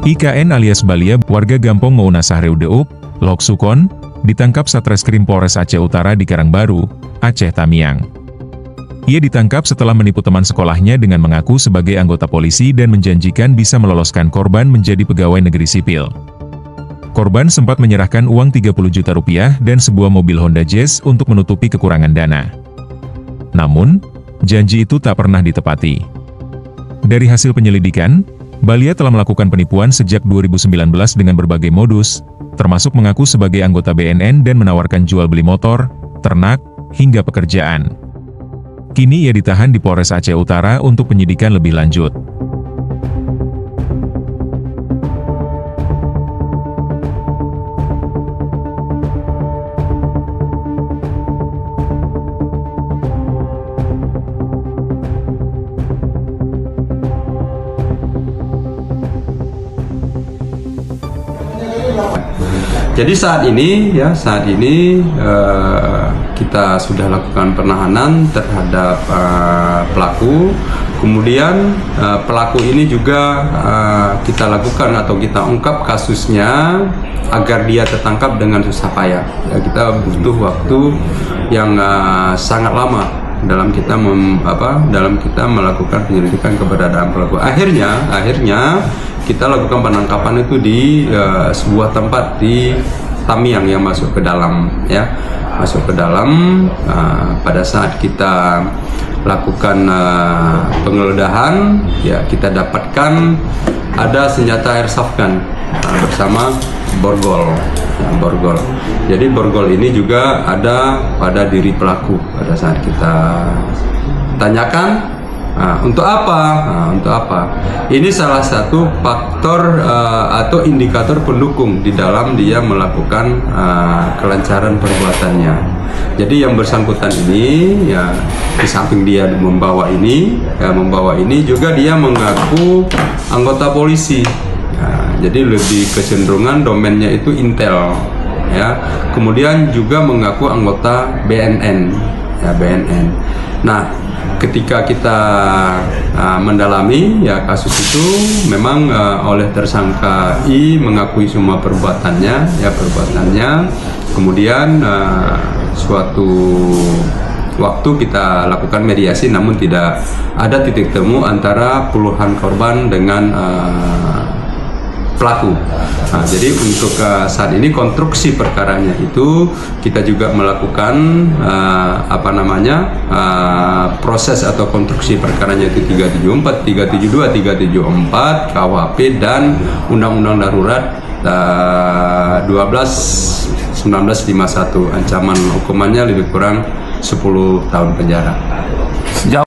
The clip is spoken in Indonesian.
IKN alias Balia, warga Gampong Maunasah Reudeup, Lok Sukon, ditangkap Satreskrim Polres Aceh Utara di Karangbaru, Aceh Tamiang. Ia ditangkap setelah menipu teman sekolahnya dengan mengaku sebagai anggota polisi dan menjanjikan bisa meloloskan korban menjadi pegawai negeri sipil. Korban sempat menyerahkan uang 30 juta rupiah dan sebuah mobil Honda Jazz untuk menutupi kekurangan dana. Namun, janji itu tak pernah ditepati. Dari hasil penyelidikan, Balia telah melakukan penipuan sejak 2019 dengan berbagai modus, termasuk mengaku sebagai anggota BNN dan menawarkan jual beli motor, ternak, hingga pekerjaan. Kini ia ditahan di Polres Aceh Utara untuk penyidikan lebih lanjut. Jadi saat ini kita sudah lakukan penahanan terhadap pelaku. Kemudian pelaku ini juga kita lakukan atau kita ungkap kasusnya agar dia tertangkap dengan susah payah. Ya, kita butuh waktu yang sangat lama dalam kita melakukan penyelidikan keberadaan pelaku. Akhirnya kita lakukan penangkapan itu di sebuah tempat di Tamiang yang masuk ke dalam, ya, pada saat kita lakukan penggeledahan, ya, kita dapatkan ada senjata airsoft gun bersama borgol. Jadi borgol ini juga ada pada diri pelaku pada saat kita tanyakan. Untuk apa? Ini salah satu faktor atau indikator pendukung di dalam dia melakukan kelancaran perbuatannya. Jadi yang bersangkutan ini, ya, di samping dia membawa ini juga dia mengaku anggota polisi. Jadi lebih kecenderungan domainnya itu intel, ya. Kemudian juga mengaku anggota BNN, ya, BNN. Nah, ketika kita mendalami, ya, kasus itu memang oleh tersangka I mengakui semua perbuatannya. Kemudian suatu waktu kita lakukan mediasi, namun tidak ada titik temu antara puluhan korban dengan pelaku. Jadi untuk saat ini konstruksi perkaranya itu kita juga melakukan proses atau konstruksi perkaranya itu 374, 372, 374 KUHP dan Undang-Undang Darurat 12/1951. Ancaman hukumannya lebih kurang 10 tahun penjara.